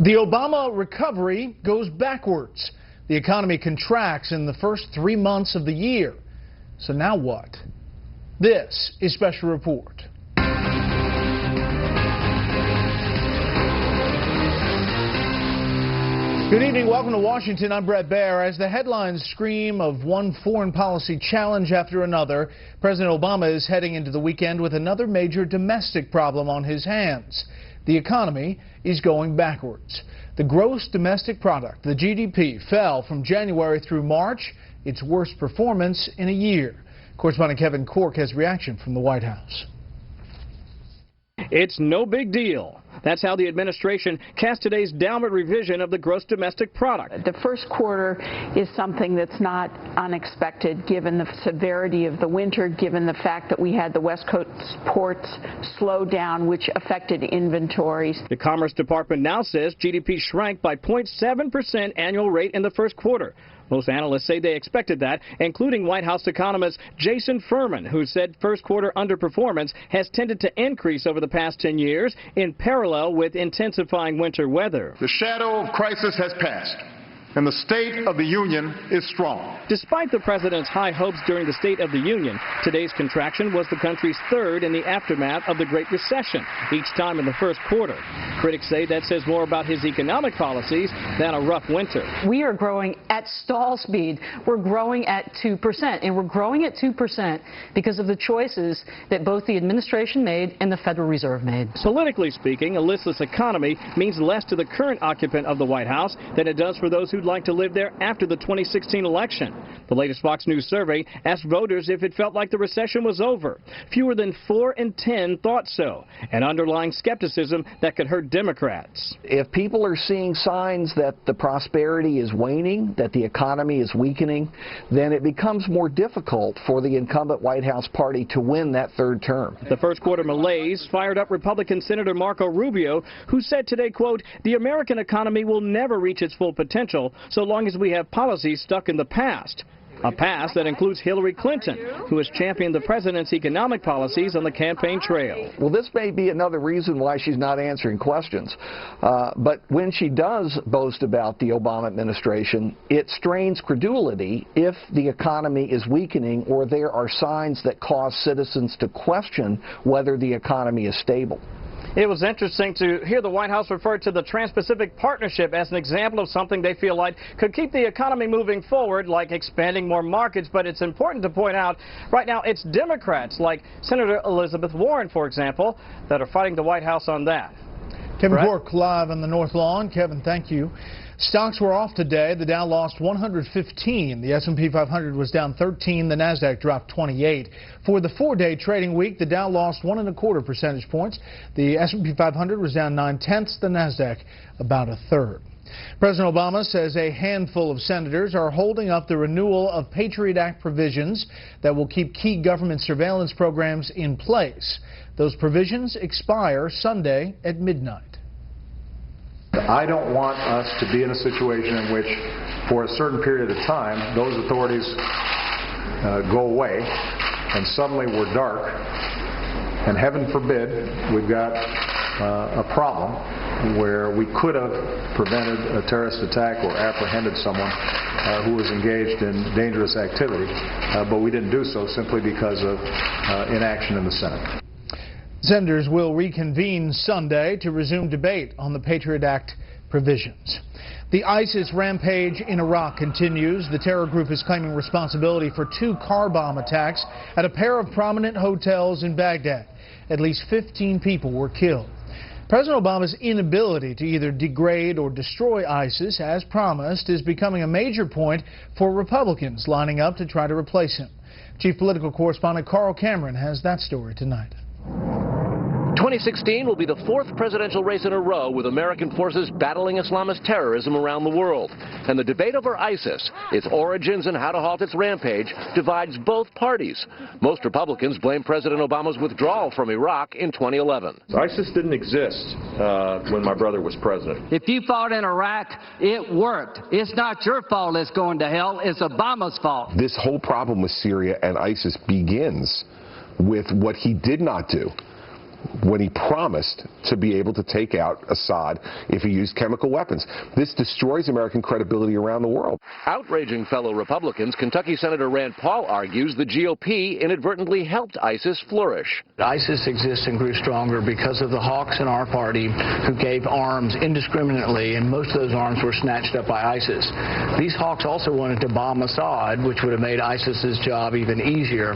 The Obama recovery goes backwards. The economy contracts in the first 3 months of the year. So now what? This is Special Report. Good evening. Welcome to Washington. I'm Brett Baer. As the headlines scream of one foreign policy challenge after another, President Obama is heading into the weekend with another major domestic problem on his hands. The economy is going backwards. The gross domestic product, the GDP, fell from January through March, its worst performance in a year. Correspondent Kevin Corke has reaction from the White House. It's no big deal. That's how the administration cast today's downward revision of the gross domestic product. The first quarter is something that's not unexpected given the severity of the winter, given the fact that we had the West Coast ports slow down, which affected inventories. The Commerce Department now says GDP shrank by 0.7% annual rate in the first quarter. Most analysts say they expected that, including White House economist Jason Furman, who said first quarter underperformance has tended to increase over the past 10 years in parallel with intensifying winter weather. The shadow of crisis has passed, and the State of the Union is strong. Despite the president's high hopes during the State of the Union, today's contraction was the country's third in the aftermath of the Great Recession, each time in the first quarter. Critics say that says more about his economic policies than a rough winter. We are growing at stall speed. We're growing at 2%, and we're growing at 2% because of the choices that both the administration made and the Federal Reserve made. Politically speaking, a listless economy means less to the current occupant of the White House than it does for those who'd like to live there after the 2016 election. The latest Fox News survey asked voters if it felt like the recession was over. Fewer than 4 in 10 thought so, an underlying skepticism that could hurt Democrats. If people are seeing signs that the prosperity is waning, that the economy is weakening, then it becomes more difficult for the incumbent White House party to win that third term. The first quarter malaise fired up Republican Senator Marco Rubio, who said today, quote, "The American economy will never reach its full potential so long as we have policies stuck in the past." A past that includes Hillary Clinton, who has championed the president's economic policies on the campaign trail. Well, this may be another reason why she's not answering questions. But when she does boast about the Obama administration, it strains credulity if the economy is weakening or there are signs that cause citizens to question whether the economy is stable. It was interesting to hear the White House refer to the Trans-Pacific Partnership as an example of something they feel like could keep the economy moving forward, like expanding more markets. But it's important to point out right now it's Democrats like Senator Elizabeth Warren, for example, that are fighting the White House on that. Kevin Corke live on the North Lawn. Kevin, thank you. Stocks were off today. The Dow lost 115. The S&P 500 was down 13. The Nasdaq dropped 28. For the 4-day trading week, the Dow lost 1.25 percentage points. The S&P 500 was down 0.9. The Nasdaq about a third. President Obama says a handful of senators are holding up the renewal of Patriot Act provisions that will keep key government surveillance programs in place. Those provisions expire Sunday at midnight. I don't want us to be in a situation in which, for a certain period of time, those authorities go away, and suddenly we're dark, and heaven forbid we've got a problem where we could have prevented a terrorist attack or apprehended someone who was engaged in dangerous activity, but we didn't do so simply because of inaction in the Senate. Senators will reconvene Sunday to resume debate on the Patriot Act provisions. The ISIS rampage in Iraq continues. The terror group is claiming responsibility for 2 car bomb attacks at a pair of prominent hotels in Baghdad. At least 15 people were killed. President Obama's inability to either degrade or destroy ISIS, as promised, is becoming a major point for Republicans lining up to try to replace him. Chief Political Correspondent Carl Cameron has that story tonight. 2016 will be the 4th presidential race in a row with American forces battling Islamist terrorism around the world. And the debate over ISIS, its origins and how to halt its rampage, divides both parties. Most Republicans blame President Obama's withdrawal from Iraq in 2011. ISIS didn't exist when my brother was president. If you fought in Iraq, it worked. It's not your fault it's going to hell. It's Obama's fault. This whole problem with Syria and ISIS begins with what he did not do. when he promised to be able to take out Assad if he used chemical weapons. This destroys American credibility around the world. Outraging fellow Republicans, Kentucky Senator Rand Paul argues the GOP inadvertently helped ISIS flourish. ISIS exists and grew stronger because of the hawks in our party who gave arms indiscriminately, and most of those arms were snatched up by ISIS. These hawks also wanted to bomb Assad, which would have made ISIS's job even easier.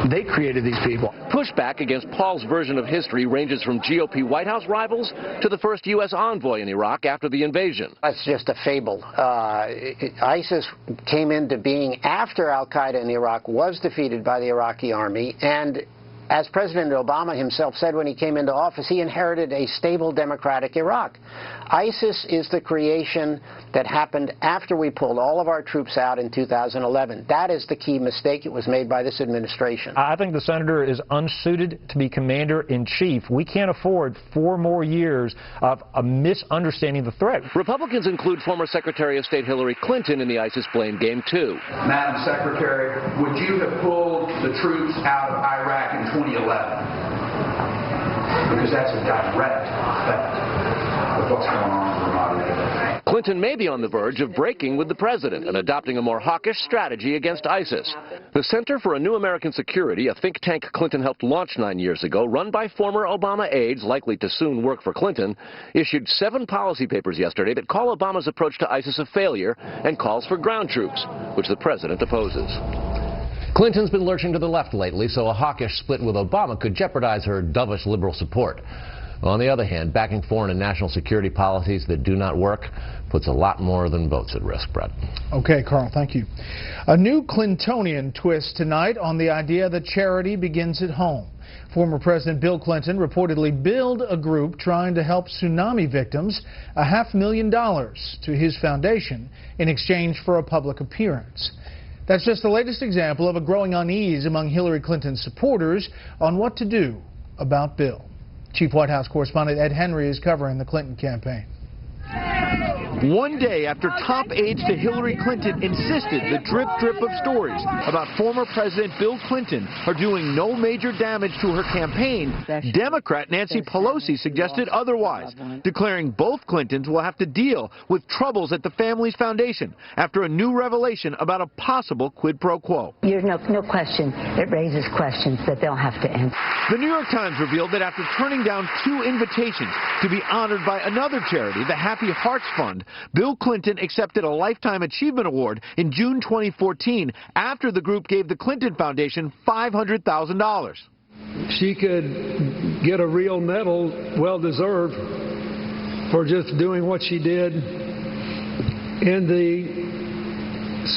They created these people. Pushback against Paul's version of history ranges from GOP White House rivals to the first U.S. envoy in Iraq after the invasion. That's just a fable. ISIS came into being after al-Qaeda in Iraq was defeated by the Iraqi army, and as President Obama himself said when he came into office, he inherited a stable democratic Iraq. ISIS is the creation that happened after we pulled all of our troops out in 2011. That is the key mistake. It was made by this administration. I think the senator is unsuited to be commander-in-chief. We can't afford 4 more years of a misunderstanding the threat. Republicans include former Secretary of State Hillary Clinton in the ISIS blame game, too. Madam Secretary, would you have pulled the troops out of Iraq in 2011? Because that's a direct effect of what's going on in Ramadi. Clinton may be on the verge of breaking with the president and adopting a more hawkish strategy against ISIS. The Center for a New American Security, a think tank Clinton helped launch 9 years ago, run by former Obama aides likely to soon work for Clinton, issued 7 policy papers yesterday that call Obama's approach to ISIS a failure and calls for ground troops, which the president opposes. Clinton's been lurching to the left lately, so a hawkish split with Obama could jeopardize her dovish liberal support. On the other hand, backing foreign and national security policies that do not work puts a lot more than votes at risk, Brett. Okay, Carl, thank you. A new Clintonian twist tonight on the idea that charity begins at home. Former President Bill Clinton reportedly billed a group trying to help tsunami victims $500,000 to his foundation in exchange for a public appearance. That's just the latest example of a growing unease among Hillary Clinton's supporters on what to do about Bill. Chief White House correspondent Ed Henry is covering the Clinton campaign. One day after top aides to Hillary Clinton insisted the drip of stories about former President Bill Clinton are doing no major damage to her campaign, Democrat Nancy Pelosi suggested otherwise, declaring both Clintons will have to deal with troubles at the family's foundation after a new revelation about a possible quid pro quo. There's no question it raises questions that they'll have to answer. The New York Times revealed that after turning down 2 invitations to be honored by another charity, the Happy Hearts Fund, Bill Clinton accepted a Lifetime Achievement Award in June 2014 after the group gave the Clinton Foundation $500,000. She could get a real medal, well-deserved, for just doing what she did in the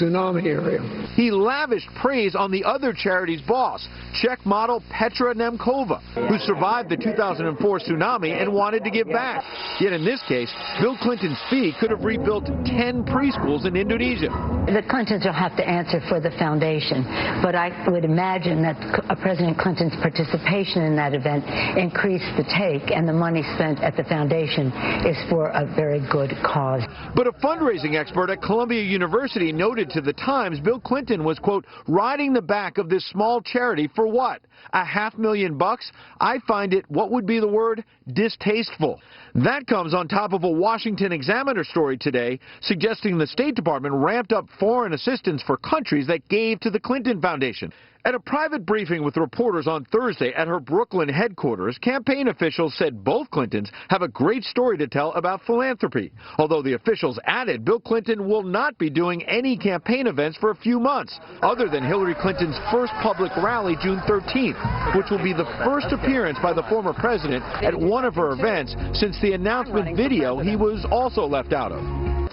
tsunami area. He lavished praise on the other charity's boss, Czech model Petra Nemcova, who survived the 2004 tsunami and wanted to give back. Yet in this case, Bill Clinton's fee could have rebuilt 10 preschools in Indonesia. The Clintons will have to answer for the foundation, but I would imagine that President Clinton's participation in that event increased the take, and the money spent at the foundation is for a very good cause. But a fundraising expert at Columbia University noted to the Times Bill Clinton was, quote, riding the back of this small charity for what? $500,000? I find it, what would be the word, distasteful. That comes on top of a Washington Examiner story today suggesting the State Department ramped up foreign assistance for countries that gave to the Clinton Foundation. At a private briefing with reporters on Thursday at her Brooklyn headquarters, campaign officials said both Clintons have a great story to tell about philanthropy. Although the officials added Bill Clinton will not be doing any campaign events for a few months, other than Hillary Clinton's first public rally June 13th, which will be the first appearance by the former president at one of her events since the announcement video he was also left out of.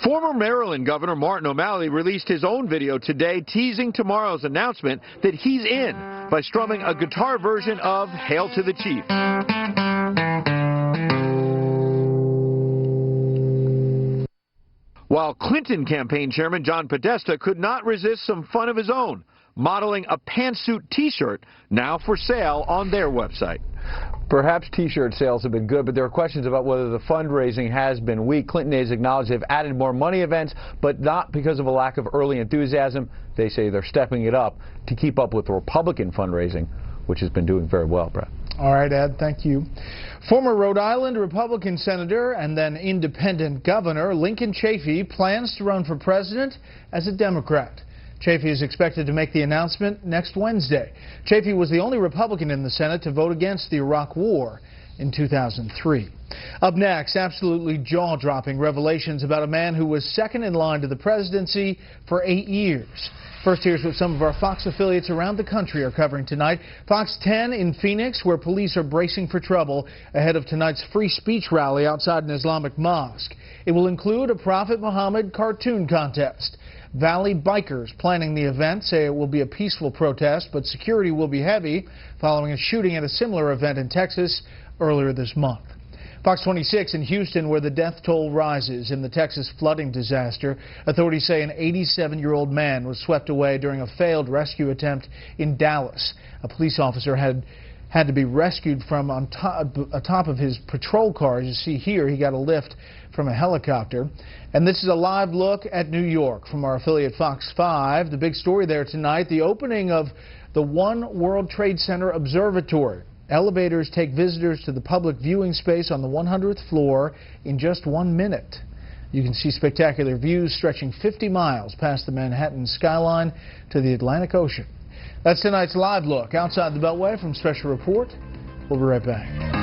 Former Maryland Governor Martin O'Malley released his own video today teasing tomorrow's announcement that he's in by strumming a guitar version of Hail to the Chief. While Clinton campaign chairman John Podesta could not resist some fun of his own, modeling a pantsuit T-shirt now for sale on their website. Perhaps T-shirt sales have been good, but there are questions about whether the fundraising has been weak. Clinton aides acknowledge they've added more money events, but not because of a lack of early enthusiasm. They say they're stepping it up to keep up with Republican fundraising, which has been doing very well, Brad. All right, Ed, thank you. Former Rhode Island Republican Senator and then independent Governor Lincoln Chafee plans to run for president as a Democrat. Chafee is expected to make the announcement next Wednesday. Chafee was the only Republican in the Senate to vote against the Iraq War in 2003. Up next, absolutely jaw-dropping revelations about a man who was second in line to the presidency for 8 years. First, here's what some of our Fox affiliates around the country are covering tonight. Fox 10 in Phoenix, where police are bracing for trouble ahead of tonight's free speech rally outside an Islamic mosque. It will include a Prophet Muhammad cartoon contest. Valley bikers planning the event say it will be a peaceful protest, but security will be heavy following a shooting at a similar event in Texas earlier this month. Fox 26 in Houston, where the death toll rises in the Texas flooding disaster. Authorities say an 87-year-old man was swept away during a failed rescue attempt in Dallas. A police officer had to be rescued from on top of his patrol car. As you see here, he got a lift from a helicopter. And this is a live look at New York from our affiliate Fox 5. The big story there tonight, the opening of the One World Trade Center Observatory. Elevators take visitors to the public viewing space on the 100th floor in just 1 minute. You can see spectacular views stretching 50 miles past the Manhattan skyline to the Atlantic Ocean. That's tonight's live look outside the Beltway from Special Report. We'll be right back.